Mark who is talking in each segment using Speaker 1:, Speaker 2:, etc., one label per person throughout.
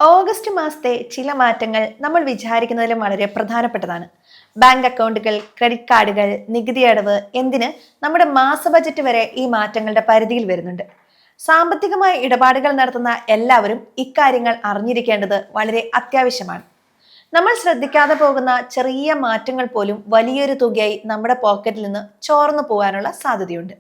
Speaker 1: August മാസത്തെ ചില മാറ്റങ്ങൾ നമ്മൾ വിചാരിക്കുന്നതിലും വളരെ പ്രധാനപ്പെട്ടതാണ്. ബാങ്ക് അക്കൗണ്ടുകൾ, ക്രെഡിറ്റ് കാർഡുകൾ, നികുതി അടവ്, എന്തിന് നമ്മുടെ മാസ ബജറ്റ് വരെ ഈ മാറ്റങ്ങളുടെ പരിധിയിൽ വരുന്നുണ്ട്. സാമ്പത്തികമായ ഇടപാടുകൾ നടത്തുന്ന എല്ലാവരും ഇക്കാര്യങ്ങൾ അറിഞ്ഞിരിക്കേണ്ടത് വളരെ അത്യാവശ്യമാണ്. നമ്മൾ ശ്രദ്ധിക്കാതെ പോകുന്ന ചെറിയ മാറ്റങ്ങൾ പോലും വലിയൊരു തുകയായി നമ്മുടെ പോക്കറ്റിൽ നിന്ന് ചോർന്നു പോകാനുള്ള സാധ്യതയുണ്ട്.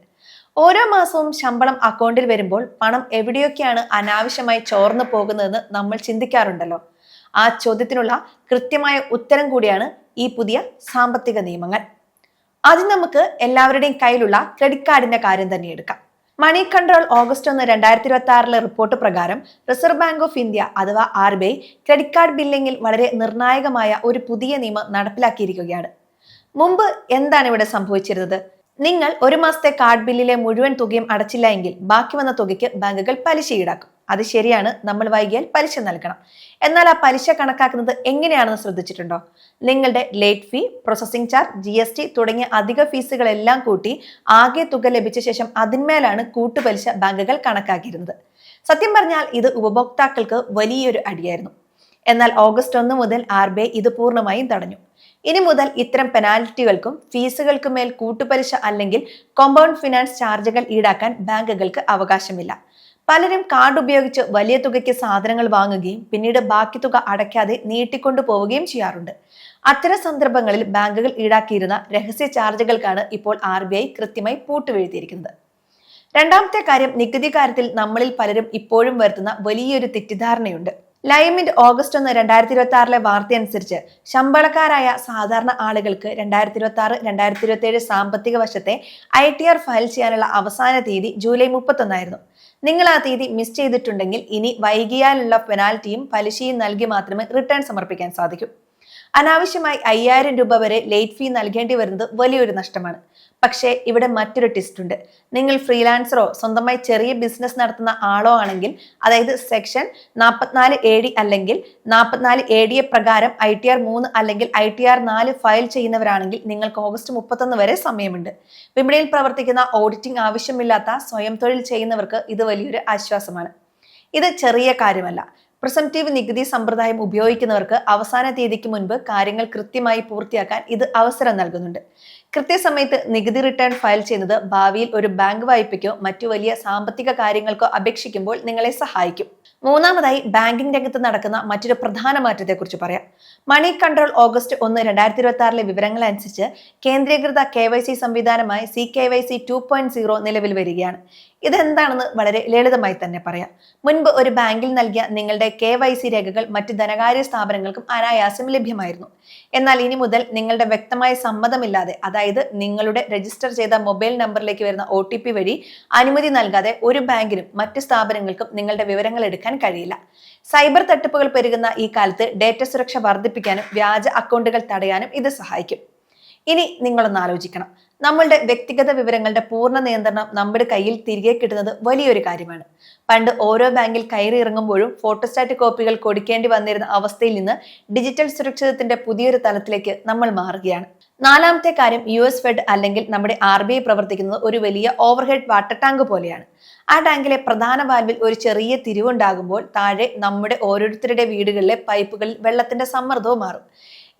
Speaker 1: ഓരോ മാസവും ശമ്പളം അക്കൗണ്ടിൽ വരുമ്പോൾ പണം എവിടെയൊക്കെയാണ് അനാവശ്യമായി ചോർന്നു പോകുന്നതെന്ന് നമ്മൾ ചിന്തിക്കാറുണ്ടല്ലോ. ആ ചോദ്യത്തിനുള്ള കൃത്യമായ ഉത്തരം കൂടിയാണ് ഈ പുതിയ സാമ്പത്തിക നിയമങ്ങൾ. ആദ്യം നമുക്ക് എല്ലാവരുടെയും കയ്യിലുള്ള ക്രെഡിറ്റ് കാർഡിന്റെ കാര്യം തന്നെ എടുക്കാം. മണി കൺട്രോൾ ഓഗസ്റ്റ് 1, 2026 റിപ്പോർട്ട് പ്രകാരം റിസർവ് ബാങ്ക് ഓഫ് ഇന്ത്യ അഥവാ RBI ക്രെഡിറ്റ് കാർഡ് ബില്ലിംഗിൽ വളരെ നിർണായകമായ ഒരു പുതിയ നിയമം നടപ്പിലാക്കിയിരിക്കുകയാണ്. മുമ്പ് എന്താണ് ഇവിടെ സംഭവിച്ചിരുന്നത്? നിങ്ങൾ ഒരു മാസത്തെ കാർഡ് ബില്ലിലെ മുഴുവൻ തുകയും അടച്ചില്ല എങ്കിൽ ബാക്കി വന്ന തുകയ്ക്ക് ബാങ്കുകൾ പലിശ ഈടാക്കും. അത് ശരിയാണ്, നമ്മൾ വൈകിയാൽ പലിശ നൽകണം. എന്നാൽ ആ പലിശ കണക്കാക്കുന്നത് എങ്ങനെയാണെന്ന് ശ്രദ്ധിച്ചിട്ടുണ്ടോ? നിങ്ങളുടെ ലേറ്റ് ഫീ, പ്രോസസിംഗ് ചാർജ്, GST തുടങ്ങിയ അധിക ഫീസുകളെല്ലാം കൂട്ടി ആകെ തുക ലഭിച്ച ശേഷം അതിന്മേലാണ് കൂട്ടുപലിശ ബാങ്കുകൾ കണക്കാക്കിയിരുന്നത്. സത്യം പറഞ്ഞാൽ ഇത് ഉപഭോക്താക്കൾക്ക് വലിയൊരു അടിയായിരുന്നു. എന്നാൽ ഓഗസ്റ്റ് 1 മുതൽ RBI ഇത് പൂർണ്ണമായും തടഞ്ഞു. ഇനി മുതൽ ഇത്തരം പെനാൽറ്റികൾക്കും ഫീസുകൾക്കും മേൽ കൂട്ടുപലിശ അല്ലെങ്കിൽ കോമ്പൗണ്ട് ഫിനാൻസ് ചാർജുകൾ ഈടാക്കാൻ ബാങ്കുകൾക്ക് അവകാശമില്ല. പലരും കാർഡ് ഉപയോഗിച്ച് വലിയ തുകയ്ക്ക് സാധനങ്ങൾ വാങ്ങുകയും പിന്നീട് ബാക്കി തുക അടയ്ക്കാതെ നീട്ടിക്കൊണ്ടു പോവുകയും ചെയ്യാറുണ്ട്. അത്തരം സന്ദർഭങ്ങളിൽ ബാങ്കുകൾ ഈടാക്കിയിരുന്ന രഹസ്യ ചാർജുകൾക്കാണ് ഇപ്പോൾ RBI കൃത്യമായി പൂട്ടുവീഴ്ത്തിയിരിക്കുന്നത്. രണ്ടാമത്തെ കാര്യം, നികുതി കാര്യത്തിൽ നമ്മളിൽ പലരും ഇപ്പോഴും വരുത്തുന്ന വലിയൊരു തെറ്റിദ്ധാരണയുണ്ട്. ലൈമിന്റ് ഓഗസ്റ്റ് 1, 2026 വാർത്തയനുസരിച്ച് ശമ്പളക്കാരായ സാധാരണ ആളുകൾക്ക് 2026-2027 സാമ്പത്തിക വർഷത്തെ ITR ഫയൽ ചെയ്യാനുള്ള അവസാന തീയതി ജൂലൈ 31 ആയിരുന്നു. നിങ്ങൾ ആ തീയതി മിസ് ചെയ്തിട്ടുണ്ടെങ്കിൽ ഇനി വൈകിയാലുള്ള പെനാൽറ്റിയും പലിശയും നൽകി മാത്രമേ റിട്ടേൺ സമർപ്പിക്കാൻ സാധിക്കൂ. അനാവശ്യമായി 5000 രൂപ വരെ ലേറ്റ് ഫീ നൽകേണ്ടി വരുന്നത് വലിയൊരു നഷ്ടമാണ്. പക്ഷേ ഇവിടെ മറ്റൊരു ട്വിസ്റ്റ് ഉണ്ട്. നിങ്ങൾ ഫ്രീലാൻസറോ സ്വന്തമായി ചെറിയ ബിസിനസ് നടത്തുന്ന ആളോ ആണെങ്കിൽ, അതായത് സെക്ഷൻ 44 AD അല്ലെങ്കിൽ 44 ADA പ്രകാരം ITR 3 അല്ലെങ്കിൽ ITR 4 ഫയൽ ചെയ്യുന്നവരാണെങ്കിൽ നിങ്ങൾക്ക് ഓഗസ്റ്റ് 31 വരെ സമയമുണ്ട്. വിപണിയിൽ പ്രവർത്തിക്കുന്ന ഓഡിറ്റിംഗ് ആവശ്യമില്ലാത്ത സ്വയം തൊഴിൽ ചെയ്യുന്നവർക്ക് ഇത് വലിയൊരു ആശ്വാസമാണ്. ഇത് ചെറിയ കാര്യമല്ല. പ്രിസംപ്റ്റീവ് നികുതി സമ്പ്രദായം ഉപയോഗിക്കുന്നവർക്ക് അവസാന തീയതിക്ക് മുൻപ് കാര്യങ്ങൾ കൃത്യമായി പൂർത്തിയാക്കാൻ ഇത് അവസരം നൽകുന്നുണ്ട്. കൃത്യസമയത്ത് നികുതി റിട്ടേൺ ഫയൽ ചെയ്യുന്നത് ഭാവിയിൽ ഒരു ബാങ്ക് വായ്പയ്ക്കോ മറ്റു വലിയ സാമ്പത്തിക കാര്യങ്ങൾക്കോ അപേക്ഷിക്കുമ്പോൾ നിങ്ങളെ സഹായിക്കും. മൂന്നാമതായി, ബാങ്കിംഗ് രംഗത്ത് നടക്കുന്ന മറ്റൊരു പ്രധാന മാറ്റത്തെക്കുറിച്ച് പറയാം. മണി കൺട്രോൾ ഓഗസ്റ്റ് 1, 2026 വിവരങ്ങൾ അനുസരിച്ച് കേന്ദ്രീകൃത KYC സംവിധാനമായ CKYC 2.0 നിലവിൽ വരികയാണ്. ഇതെന്താണെന്ന് വളരെ ലളിതമായി തന്നെ പറയാം. മുൻപ് ഒരു ബാങ്കിൽ നൽകിയ നിങ്ങളുടെ KYC രേഖകൾ മറ്റ് ധനകാര്യ സ്ഥാപനങ്ങൾക്കും അനായാസം ലഭ്യമായിരുന്നു. എന്നാൽ ഇനി മുതൽ നിങ്ങളുടെ വ്യക്തമായ സമ്മതമില്ലാതെ, അതായത് നിങ്ങളുടെ രജിസ്റ്റർ ചെയ്ത മൊബൈൽ നമ്പറിലേക്ക് വരുന്ന OTP വഴി അനുമതി നൽകാതെ ഒരു ബാങ്കിനും മറ്റ് സ്ഥാപനങ്ങൾക്കും നിങ്ങളുടെ വിവരങ്ങൾ എടുക്കാൻ കഴിയില്ല. സൈബർ തട്ടിപ്പുകൾ പെരുകുന്ന ഈ കാലത്ത് ഡേറ്റ സുരക്ഷ വർദ്ധിപ്പിക്കാനും വ്യാജ അക്കൗണ്ടുകൾ തടയാനും ഇത് സഹായിക്കും. ഇനി നിങ്ങളൊന്ന് ആലോചിക്കണം. നമ്മളുടെ വ്യക്തിഗത വിവരങ്ങളുടെ പൂർണ്ണ നിയന്ത്രണം നമ്മുടെ കയ്യിൽ തിരികെ കിട്ടുന്നത് വലിയൊരു കാര്യമാണ്. പണ്ട് ഓരോ ബാങ്കിൽ കയറി ഇറങ്ങുമ്പോഴും ഫോട്ടോസ്റ്റാറ്റ് കോപ്പികൾ കൊടുക്കേണ്ടി വന്നിരുന്ന അവസ്ഥയിൽ നിന്ന് ഡിജിറ്റൽ സുരക്ഷിതത്തിന്റെ പുതിയൊരു തലത്തിലേക്ക് നമ്മൾ മാറുകയാണ്. നാലാമത്തെ കാര്യം, US ഫെഡ് അല്ലെങ്കിൽ നമ്മുടെ RBI പ്രവർത്തിക്കുന്നത് ഒരു വലിയ ഓവർഹെഡ് വാട്ടർ ടാങ്ക് പോലെയാണ്. ആ ടാങ്കിലെ പ്രധാന വാൽവിൽ ഒരു ചെറിയ തിരിവുണ്ടാകുമ്പോൾ താഴെ നമ്മുടെ ഓരോരുത്തരുടെ വീടുകളിലെ പൈപ്പുകളിൽ വെള്ളത്തിന്റെ സമ്മർദ്ദവും മാറും.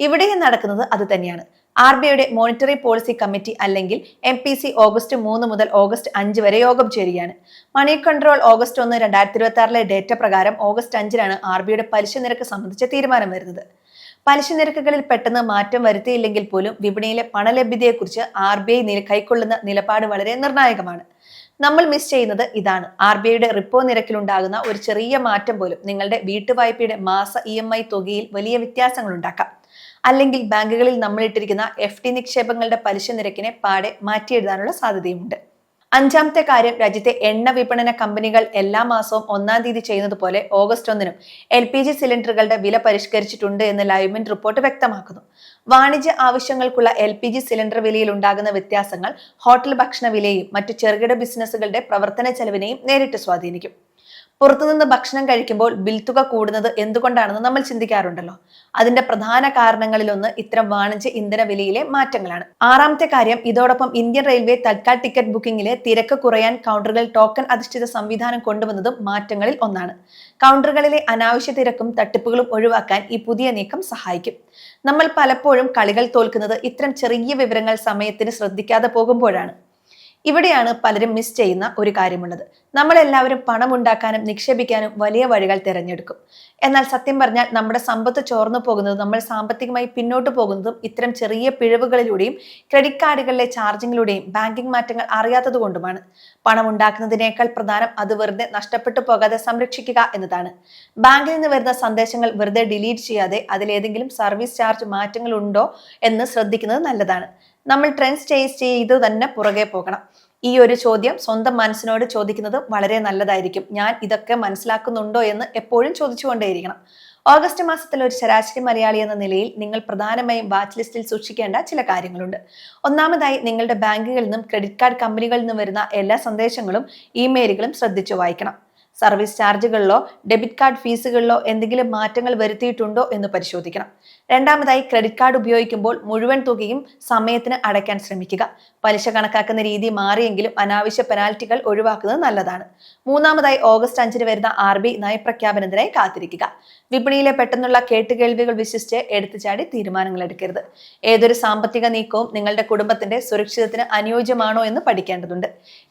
Speaker 1: ഇവിടെയും നടക്കുന്നത് അത് തന്നെയാണ്. RBIയുടെ മോണിറ്ററി പോളിസി കമ്മിറ്റി അല്ലെങ്കിൽ MPC ഓഗസ്റ്റ് 3 മുതൽ ഓഗസ്റ്റ് 5 വരെ യോഗം ചേരുകയാണ്. മണി കൺട്രോൾ ഓഗസ്റ്റ് 1, 2026 ഡേറ്റ പ്രകാരം ഓഗസ്റ്റ് 5-നാണ് RBIയുടെ പലിശ നിരക്ക് സംബന്ധിച്ച തീരുമാനം വരുന്നത്. പലിശ നിരക്കുകളിൽ പെട്ടെന്ന് മാറ്റം വരുത്തിയില്ലെങ്കിൽ പോലും വിപണിയിലെ പണലഭ്യതയെക്കുറിച്ച് RBI കൈക്കൊള്ളുന്ന നിലപാട് വളരെ നിർണായകമാണ്. നമ്മൾ മിസ് ചെയ്യുന്നത് ഇതാണ്. RBIയുടെ റിപ്പോ നിരക്കിലുണ്ടാകുന്ന ഒരു ചെറിയ മാറ്റം പോലും നിങ്ങളുടെ വീട്ടുവായ്പയുടെ മാസ EMI തുകയിൽ വലിയ വ്യത്യാസങ്ങൾ ഉണ്ടാക്കാം. അല്ലെങ്കിൽ ബാങ്കുകളിൽ നമ്മളിട്ടിരിക്കുന്ന FD നിക്ഷേപങ്ങളുടെ പലിശ നിരക്കിനെ പാടെ മാറ്റിയെഴുതാനുള്ള സാധ്യതയുമുണ്ട്. അഞ്ചാമത്തെ കാര്യം, രാജ്യത്തെ എണ്ണ വിപണന കമ്പനികൾ എല്ലാ മാസവും 1-ാം തീയതി ചെയ്യുന്നത് പോലെ ഓഗസ്റ്റ് 1-നും LPG സിലിണ്ടറുകളുടെ വില പരിഷ്കരിച്ചിട്ടുണ്ട് എന്ന് ലൈവ്മിന്റ് റിപ്പോർട്ട് വ്യക്തമാക്കുന്നു. വാണിജ്യ ആവശ്യങ്ങൾക്കുള്ള LPG സിലിണ്ടർ വിലയിൽ ഉണ്ടാകുന്ന വ്യത്യാസങ്ങൾ ഹോട്ടൽ ഭക്ഷണ വിലയെയും മറ്റു ചെറുകിട ബിസിനസ്സുകളുടെ പ്രവർത്തന ചെലവിനെയും നേരിട്ട് സ്വാധീനിക്കും. പുറത്തുനിന്ന് ഭക്ഷണം കഴിക്കുമ്പോൾ ബിൽ തുക കൂടുന്നത് എന്തുകൊണ്ടാണെന്ന് നമ്മൾ ചിന്തിക്കാറുണ്ടല്ലോ. അതിന്റെ പ്രധാന കാരണങ്ങളിലൊന്ന് ഇത്തരം വാണിജ്യ ഇന്ധന വിലയിലെ മാറ്റങ്ങളാണ്. ആറാമത്തെ കാര്യം, ഇതോടൊപ്പം ഇന്ത്യൻ റെയിൽവേ തത്കാൽ ടിക്കറ്റ് ബുക്കിംഗിലെ തിരക്ക് കുറയാൻ കൗണ്ടറുകൾ ടോക്കൺ അധിഷ്ഠിത സംവിധാനം കൊണ്ടുവന്നതും മാറ്റങ്ങളിൽ ഒന്നാണ്. കൗണ്ടറുകളിലെ അനാവശ്യ തിരക്കും തട്ടിപ്പുകളും ഒഴിവാക്കാൻ ഈ പുതിയ നീക്കം സഹായിക്കും. നമ്മൾ പലപ്പോഴും കളികൾ തോൽക്കുന്നത് ഇത്തരം ചെറിയ വിവരങ്ങൾ സമയത്തിന് ശ്രദ്ധിക്കാതെ പോകുമ്പോഴാണ്. ഇവിടെയാണ് പലരും മിസ് ചെയ്യുന്ന ഒരു കാര്യമുള്ളത്. നമ്മളെല്ലാവരും പണം ഉണ്ടാക്കാനും നിക്ഷേപിക്കാനും വലിയ വഴികൾ തിരഞ്ഞെടുക്കും. എന്നാൽ സത്യം പറഞ്ഞാൽ നമ്മുടെ സമ്പത്ത് ചോർന്നു പോകുന്നതും നമ്മൾ സാമ്പത്തികമായി പിന്നോട്ട് പോകുന്നതും ഇത്തരം ചെറിയ പിഴവുകളിലൂടെയും ക്രെഡിറ്റ് കാർഡുകളിലെ ചാർജിങ്ങിലൂടെയും ബാങ്കിംഗ് മാറ്റങ്ങൾ അറിയാത്തത് കൊണ്ടുമാണ്. പണം ഉണ്ടാക്കുന്നതിനേക്കാൾ പ്രധാനം അത് വെറുതെ നഷ്ടപ്പെട്ടു പോകാതെ സംരക്ഷിക്കുക എന്നതാണ്. ബാങ്കിൽ നിന്ന് വരുന്ന സന്ദേശങ്ങൾ വെറുതെ ഡിലീറ്റ് ചെയ്യാതെ അതിലേതെങ്കിലും സർവീസ് ചാർജ് മാറ്റങ്ങൾ ഉണ്ടോ എന്ന് ശ്രദ്ധിക്കുന്നത് നല്ലതാണ്. നമ്മൾ ട്രെൻഡ്സ് ചേസ് ചെയ്ത് തന്നെ പുറകെ പോകണം. ഈ ഒരു ചോദ്യം സ്വന്തം മനസ്സിനോട് ചോദിക്കുന്നത് വളരെ നല്ലതായിരിക്കും. ഞാൻ ഇതൊക്കെ മനസ്സിലാക്കുന്നുണ്ടോ എന്ന് എപ്പോഴും ചോദിച്ചുകൊണ്ടേയിരിക്കണം. ഓഗസ്റ്റ് മാസത്തിൽ ഒരു ശരാശരി മലയാളി എന്ന നിലയിൽ നിങ്ങൾ പ്രധാനമായും വാച്ച് ലിസ്റ്റിൽ സൂക്ഷിക്കേണ്ട ചില കാര്യങ്ങളുണ്ട്. ഒന്നാമതായി, നിങ്ങളുടെ ബാങ്കുകളിൽ നിന്നും ക്രെഡിറ്റ് കാർഡ് കമ്പനികളിൽ നിന്നും വരുന്ന എല്ലാ സന്ദേശങ്ങളും ഇമെയിലുകളും ശ്രദ്ധിച്ചു വായിക്കണം. സർവീസ് ചാർജുകളിലോ ഡെബിറ്റ് കാർഡ് ഫീസുകളിലോ എന്തെങ്കിലും മാറ്റങ്ങൾ വരുത്തിയിട്ടുണ്ടോ എന്ന് പരിശോധിക്കണം. രണ്ടാമതായി, ക്രെഡിറ്റ് കാർഡ് ഉപയോഗിക്കുമ്പോൾ മുഴുവൻ തുകയും സമയത്തിന് അടയ്ക്കാൻ ശ്രമിക്കുക. പലിശ കണക്കാക്കുന്ന രീതി മാറിയെങ്കിലും അനാവശ്യ പെനാൽറ്റികൾ ഒഴിവാക്കുന്നത് നല്ലതാണ്. മൂന്നാമതായി, ഓഗസ്റ്റ് 5 വരുന്ന RBI നയപ്രഖ്യാപനത്തിനായി കാത്തിരിക്കുക. വിപണിയിലെ പെട്ടെന്നുള്ള കേട്ടുകേൾവികൾ വിശ്വസിച്ച് എടുത്തുചാടി തീരുമാനങ്ങൾ എടുക്കരുത്. ഏതൊരു സാമ്പത്തിക നീക്കവും നിങ്ങളുടെ കുടുംബത്തിന്റെ സുരക്ഷിതത്തിന് അനുയോജ്യമാണോ എന്ന് പഠിക്കേണ്ടതുണ്ട്.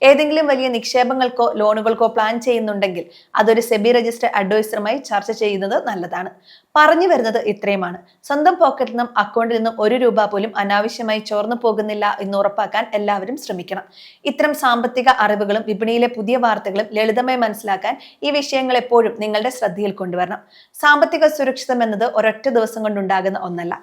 Speaker 1: ഏതെങ്കിലും വലിയ നിക്ഷേപങ്ങൾക്കോ ലോണുകൾക്കോ പ്ലാൻ ചെയ്യുന്നുണ്ടെങ്കിൽ അതൊരു സെബി രജിസ്റ്റർഡ് അഡ്വൈസറുമായി ചർച്ച ചെയ്യുന്നത് നല്ലതാണ്. പറഞ്ഞു വരുന്നത് ഇത്രയുമാണ്. സ്വന്തം പോക്കറ്റിൽ നിന്നും അക്കൗണ്ടിൽ നിന്നും ₹1 പോലും അനാവശ്യമായി ചോർന്നു പോകുന്നില്ല എന്ന് ഉറപ്പാക്കാൻ എല്ലാവരും ശ്രമിക്കണം. ഇത്തരം സാമ്പത്തിക അറിവുകളും വിപണിയിലെ പുതിയ വാർത്തകളും ലളിതമായി മനസ്സിലാക്കാൻ ഈ വിഷയങ്ങൾ എപ്പോഴും നിങ്ങളുടെ ശ്രദ്ധയിൽ കൊണ്ടുവരണം. സാമ്പത്തിക സുരക്ഷിതം എന്നത് ഒരൊറ്റ ദിവസം കൊണ്ടുണ്ടാകുന്ന ഒന്നല്ല.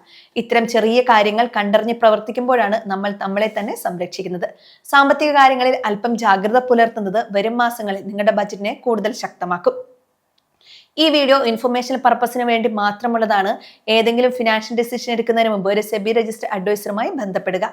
Speaker 1: ഇത്തരം ചെറിയ കാര്യങ്ങൾ കണ്ടറിഞ്ഞ് പ്രവർത്തിക്കുമ്പോഴാണ് നമ്മൾ നമ്മളെ തന്നെ സംരക്ഷിക്കുന്നത്. സാമ്പത്തിക കാര്യങ്ങളിൽ അല്പം ജാഗ്രത പുലർത്തുന്നത് വരും മാസങ്ങളിൽ നിങ്ങളുടെ ബജറ്റിനെ കൂടുതൽ ശക്തമാക്കും. ഈ വീഡിയോ ഇൻഫർമേഷൻ പർപ്പസിന് വേണ്ടി മാത്രമുള്ളതാണ്. ഏതെങ്കിലും ഫിനാൻഷ്യൽ ഡിസിഷൻ എടുക്കുന്നതിന് മുമ്പ് ഒരു സെബി രജിസ്റ്റർഡ് അഡ്വൈസറുമായി ബന്ധപ്പെടുക.